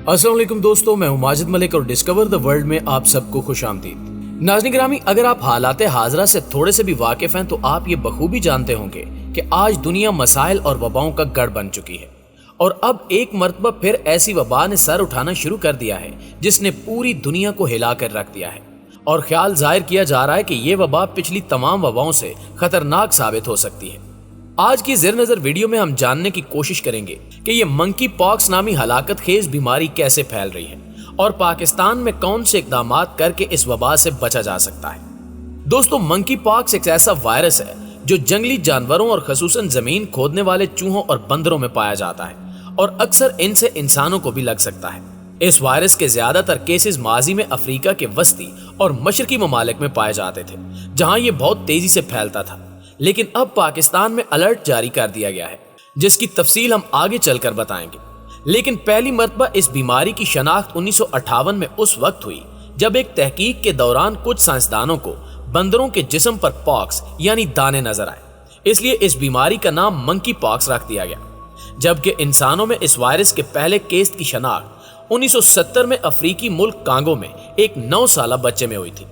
अस्सलाम वालेकुम दोस्तों, मैं हूं माजिद मलिक और डिस्कवर द वर्ल्ड में आप सबको खुश आमदीद। नाज़रीन गिरामी, अगर आप हालात हाज़रा से थोड़े से भी वाकिफ हैं तो आप ये बखूबी जानते होंगे कि आज दुनिया मसाइल और वबाओं का गढ़ बन चुकी है और अब एक मरतबा फिर ऐसी वबा ने सर उठाना शुरू कर दिया है जिसने पूरी दुनिया को हिला कर रख दिया है और ख्याल जाहिर किया जा रहा है कि ये वबा पिछली तमाम वबाओं से खतरनाक साबित हो सकती है। आज की ज़ेर नज़र वीडियो में हम जानने की कोशिश करेंगे कि ये मंकी पॉक्स नामी हलाकत खेज बीमारी कैसे फैल रही है और पाकिस्तान में कौन से इकदाम करके इस वबा से बचा जा सकता है। दोस्तों, मंकी पॉक्स एक ऐसा वायरस है जो जंगली जानवरों और खसूसन जमीन खोदने वाले चूहों और बंदरों में पाया जाता है और अक्सर इनसे इंसानों को भी लग सकता है। इस वायरस के ज्यादातर केसेस माजी में अफ्रीका के वस्ती और मशरकी ममालिक में पाए जाते थे, जहां ये बहुत तेजी से फैलता था, लेकिन अब पाकिस्तान में अलर्ट जारी कर दिया गया है जिसकी तफसील हम आगे चलकर बताएंगे। लेकिन पहली मर्तबा इस बीमारी की शनाख्त 1958 में उस वक्त हुई जब एक तहकीक के दौरान कुछ साइंसदानों को बंदरों के जिस्म पर पॉक्स यानी दाने नजर आए, इसलिए इस बीमारी का नाम मंकी पॉक्स रख दिया गया। जबकि इंसानों में इस वायरस के पहले केस की शनाख्त 1970 में अफ्रीकी मुल्क कांगो में एक 9 साला बच्चे में हुई थी।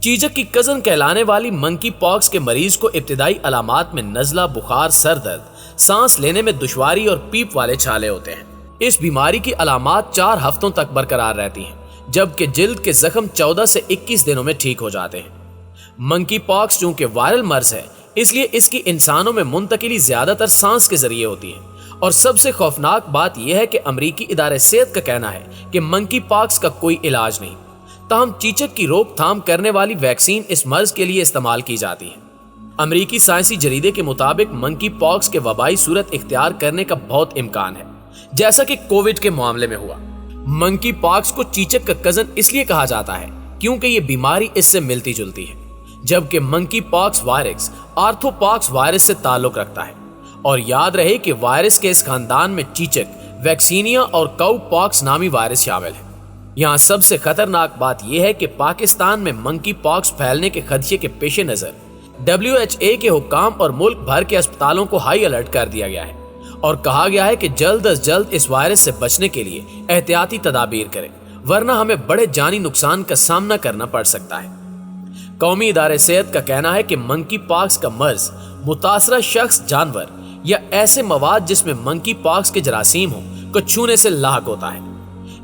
चीजक की कजन कहलाने वाली मंकी पॉक्स के मरीज को इब्तिदाई अलामात में नजला, बुखार, सर दर्द, सांस लेने में दुश्वारी और पीप वाले छाले होते हैं। इस बीमारी की अलामात 4 हफ्तों तक बरकरार रहती हैं, जबकि जिल्द के जख्म 14 से 21 दिनों में ठीक हो जाते हैं। मंकी पॉक्स चूंकि वायरल मर्ज है, इसलिए इसकी इंसानों में मुंतकिली ज्यादातर सांस के जरिए होती है और सबसे खौफनाक बात यह है कि अमरीकी इदारे सेहत का कहना है कि मंकी पॉक्स का कोई इलाज नहीं, ताहम चीचक की रोकथाम करने वाली वैक्सीन इस मर्ज के लिए इस्तेमाल की जाती है। अमरीकी साइंसी जरीदे के मुताबिक मंकी पॉक्स के वबाई सूरत इख्तियार करने का बहुत इम्कान है, जैसा कि कोविड के मामले में हुआ। मंकी पॉक्स को चीचक का कजन इसलिए कहा जाता है क्योंकि ये बीमारी इससे मिलती जुलती है, जबकि मंकी पॉक्स वायरस आर्थोपॉक्स वायरस से ताल्लुक रखता है। और याद रहे कि वायरस के इस खानदान में चीचक, वैक्सीनिया और काउ पॉक्स नामी वायरस शामिल है। यहाँ सबसे खतरनाक बात यह है कि पाकिस्तान में मंकी पॉक्स फैलने के खदशे के पेश नजर WHO के हुक्काम और मुल्क भर के अस्पतालों को हाई अलर्ट कर दिया गया है और कहा गया है कि जल्द अज जल्द इस वायरस से बचने के लिए एहतियाती तदाबीर करें, वरना हमें बड़े जानी नुकसान का सामना करना पड़ सकता है। कौमी इदारे सेहत का कहना है कि मंकी पॉक्स का मर्ज मुतासरा शख्स, जानवर या ऐसे मवाद जिसमें मंकी पॉक्स के जरासीम हो को छूने से लाक होता है।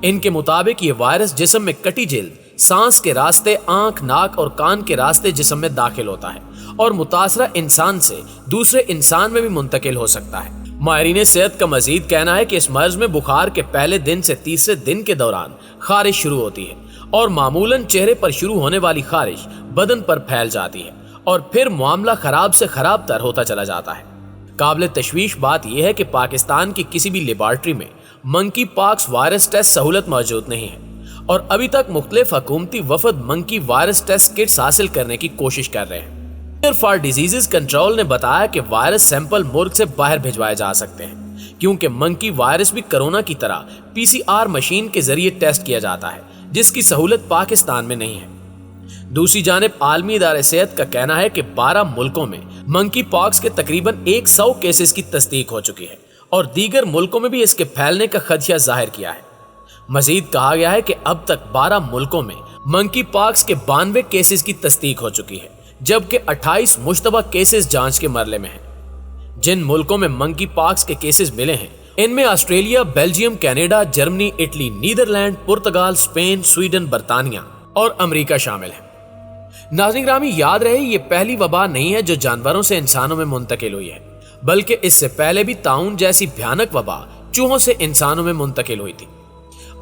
इनके मुताबिक ये वायरस जिस्म में कटी जिल्द, सांस के रास्ते, आंख, नाक और कान के रास्ते जिस्म में दाखिल होता है और मुतासरा इंसान से दूसरे इंसान में भी मुंतकिल हो सकता है। माहिरीन सेहत का मजीद कहना है कि इस मर्ज में बुखार के पहले दिन से तीसरे दिन के दौरान खारिश शुरू होती है और मामूलन चेहरे पर शुरू होने वाली खारिश बदन पर फैल जाती है और फिर मामला खराब से खराब तर होता चला जाता है। काबिल तशवीश बात यह है कि पाकिस्तान की किसी भी लेबॉर्ट्री में मंकी पॉक्स वायरस टेस्ट सहूलत मौजूद नहीं है और अभी तक मुख्तलिफ हुकूमती वफद मंकी वायरस टेस्ट किट्स हासिल करने की कोशिश कर रहे हैं। सेंटर फॉर डिजीजेज कंट्रोल ने बताया कि वायरस सैंपल मुल्क से बाहर भिजवाए जा सकते हैं क्योंकि मंकी वायरस भी कोरोना की तरह PCR मशीन के जरिए टेस्ट किया जाता है, जिसकी सहूलत पाकिस्तान में नहीं है। दूसरी जानिब आलमी इदारे सेहत का कहना है कि 12 मुल्कों में मंकी पॉक्स के तकरीबन 100 केसेस की तस्दीक हो चुकी है और दीगर मुल्कों में भी इसके फैलने का खदशा जाहिर किया है। मजीद कहा गया है कि अब तक 12 मुल्कों में मंकी पॉक्स के 92 केसेस की तस्दीक हो चुकी है, जबकि 28 मुश्तबा केसेस जांच के मरले में हैं। जिन मुल्कों में मंकी पॉक्स के केसेस मिले हैं, इनमें Australia, Belgium, Canada, Germany, Italy, Netherlands, पुर्तगाल, स्पेन, स्वीडन, बरतानिया और अमेरिका शामिल है। नाज़रीन गिरामी, याद रहे ये पहली वबा नहीं है जो जानवरों से इंसानों में मुंतकिल हुई है, बल्कि इससे पहले भी ताउन जैसी भयानक वबा चूहों से इंसानों में मुंतकिल हुई थी।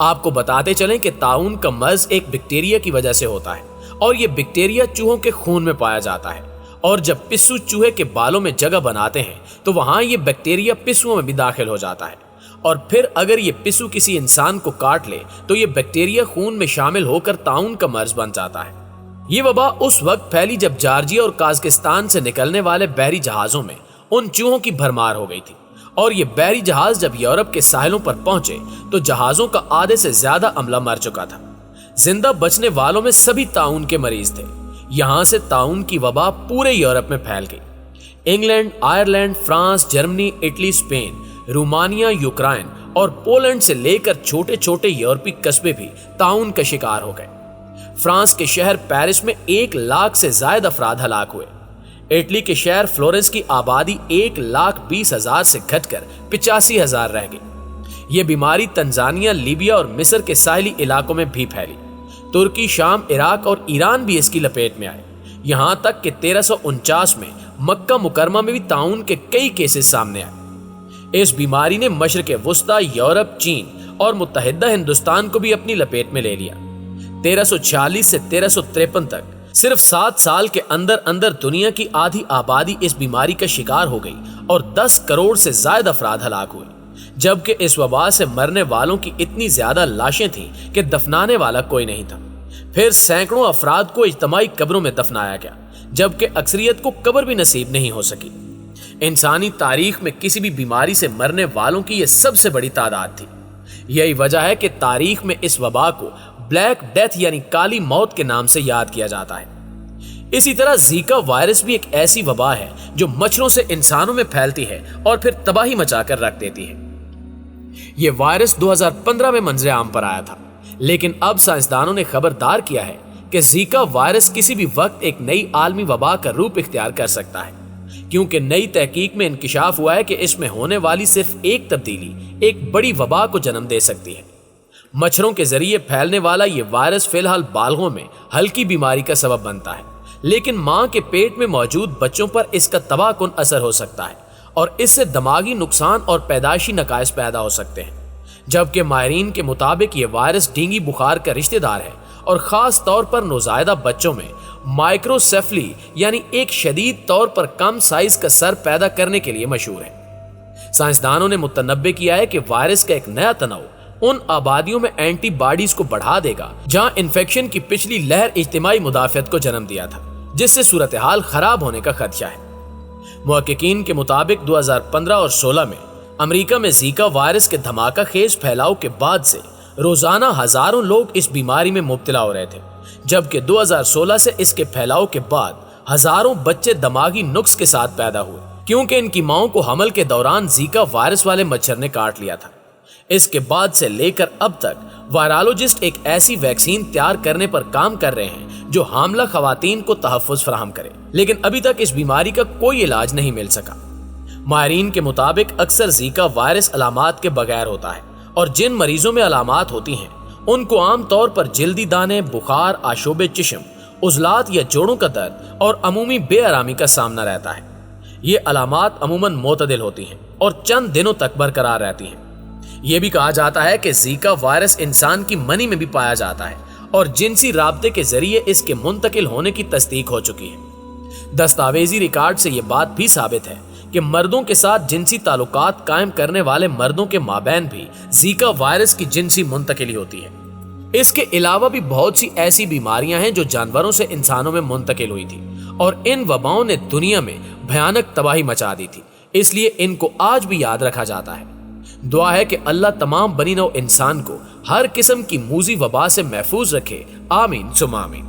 आपको बताते चलें कि ताउन का मर्ज एक बैक्टीरिया की वजह से होता है और ये बैक्टीरिया चूहों के खून में पाया जाता है और जब पिस्सू चूहे के बालों में जगह बनाते हैं तो वहां ये बैक्टीरिया पिस्सुओं में भी दाखिल हो जाता है और फिर अगर ये पिस्सू किसी इंसान को काट ले तो ये बैक्टीरिया खून में शामिल होकर ताउन का मर्ज बन जाता है। ये वबा उस वक्त फैली जब जॉर्जिया और काज़ाकिस्तान से निकलने वाले बहरी जहाजों में उन चूहों की भरमार हो गई थी और ये बहरी जहाज जब यूरोप के साहिलों पर पहुंचे तो जहाजों का आधे से ज्यादा अमला मर चुका था। जिंदा बचने वालों में सभी ताउन के मरीज थे। यहां से ताउन की वबा पूरे यूरोप में फैल गई। England, Ireland, France, Germany, Italy, Spain Romania, Ukraine और पोलैंड से लेकर छोटे छोटे यूरोपीय कस्बे भी ताउन का शिकार हो गए। फ्रांस के शहर पेरिस में 1 लाख से ज्यादा अफराद हलाक हुए। इटली के शहर फ्लोरेंस की आबादी 1,20,000 से घटकर 85,000 रह गई। ये बीमारी तंजानिया, लीबिया और मिस्र के साहिली इलाकों में भी फैली। तुर्की, शाम, इराक और ईरान भी इसकी लपेट में आए। यहां तक कि 1349 में मक्का मुकरमा में भी ताउन के कई केसेस सामने आए। इस बीमारी ने मशरिक वुस्ता, यूरोप, चीन और मुत्तहिदा हिंदुस्तान को भी अपनी लपेट में ले लिया। 1346 से 1353 तक सिर्फ 7 साल के अंदर अंदर दुनिया की आधी आबादी इस बीमारी का शिकार हो गई और 10 करोड़ से ज्यादा अफराद हलाक हुए। जबकि इस वबा से मरने वालों की इतनी ज्यादा लाशें थीं कि दफनाने वाला कोई नहीं था। फिर सैकड़ों अफराद को इज्तमाई कब्रों में दफनाया गया, जबकि अक्सरियत को कब्र भी नसीब नहीं हो सकी। इंसानी तारीख में किसी भी बीमारी से मरने वालों की यह सबसे बड़ी तादाद थी। यही वजह है कि तारीख में इस वबा को ब्लैक डेथ यानी काली मौत के नाम से याद किया जाता है। इसी तरह जीका वायरस भी एक ऐसी वबा है जो मच्छरों से इंसानों में फैलती है और फिर तबाही मचाकर रख देती है। यह वायरस 2015 में मंजरे आम पर आया था, लेकिन अब साइंसदानों ने खबरदार किया है कि जीका वायरस किसी भी वक्त एक नई आलमी वबा का रूप इख्तियार कर सकता है, क्योंकि नई तहकीक में इंकिशाफ हुआ है कि इसमें होने वाली सिर्फ एक तब्दीली एक बड़ी वबा को जन्म दे सकती है। मच्छरों के जरिए फैलने वाला ये वायरस फिलहाल बालगों में हल्की बीमारी का सबब बनता है, लेकिन मां के पेट में मौजूद बच्चों पर इसका तबाहकुन असर हो सकता है और इससे दिमागी नुकसान और पैदाइशी नकाइस पैदा हो सकते हैं। जबकि माहिरीन के मुताबिक ये वायरस डेंगू बुखार का रिश्तेदार है और खास तौर पर नौजायदा बच्चों में माइक्रोसेफली यानी एक शदीद तौर पर कम साइज का सर पैदा करने के लिए मशहूर है। साइंसदानों ने मुतनब्बे किया है कि वायरस का एक नया तनाव उन आबादियों में एंटीबॉडीज को बढ़ा देगा जहां इन्फेक्शन की पिछली लहर इज्तिमाई मुदाफियत को जन्म दिया था, जिससे सूरत हाल खराब होने का खदशा है। मुहक्किकीन के मुताबिक 2015 और 16 में अमेरिका में जीका वायरस के धमाका खेज फैलाव के बाद से रोजाना हजारों लोग इस बीमारी में मुब्तला हो रहे थे, जबकि 2016 से इसके फैलाव के बाद हजारों बच्चे दिमागी नुक्स के साथ पैदा हुए, क्योंकि इनकी माओं को हमल के दौरान जीका वायरस वाले मच्छर ने काट लिया था। इसके बाद से लेकर अब तक वायरोलॉजिस्ट एक ऐसी वैक्सीन तैयार करने पर काम कर रहे हैं जो हामला खवातीन को तहफ़्फ़ुज़ फराहम करे, लेकिन अभी तक इस बीमारी का कोई इलाज नहीं मिल सका। माहिरीन के मुताबिक अक्सर जीका वायरस अलामात के बगैर होता है और जिन मरीजों में अलामात होती हैं उनको आम तौर पर जल्दी दाने, बुखार, आशोबे चिश्म, उजलात या जोड़ों का दर्द और अमूमी बेआरामी का सामना रहता है। ये अलामात अमूमन मोतदिल होती हैं और चंद दिनों तक बरकरार रहती हैं। यह भी कहा जाता है कि जीका वायरस इंसान की मनी में भी पाया जाता है और जिनसी राब्ते के जरिए इसके मुंतकिल होने की तस्दीक हो चुकी है। दस्तावेजी रिकॉर्ड से यह बात भी साबित है कि मर्दों के साथ जिनसी ताल्लुकात कायम करने वाले मर्दों के माबैन भी जीका वायरस की जिनसी मुंतकिली होती है। इसके अलावा भी बहुत सी ऐसी बीमारियां हैं जो जानवरों से इंसानों में मुंतकिल हुई थी और इन वबाओं ने दुनिया में भयानक तबाही मचा दी थी, इसलिए इनको आज भी याद रखा जाता है। दुआ है कि अल्लाह तमाम बनी नौ इंसान को हर किस्म की मूजी वबा से महफूज रखे। आमीन सुमा आमीन।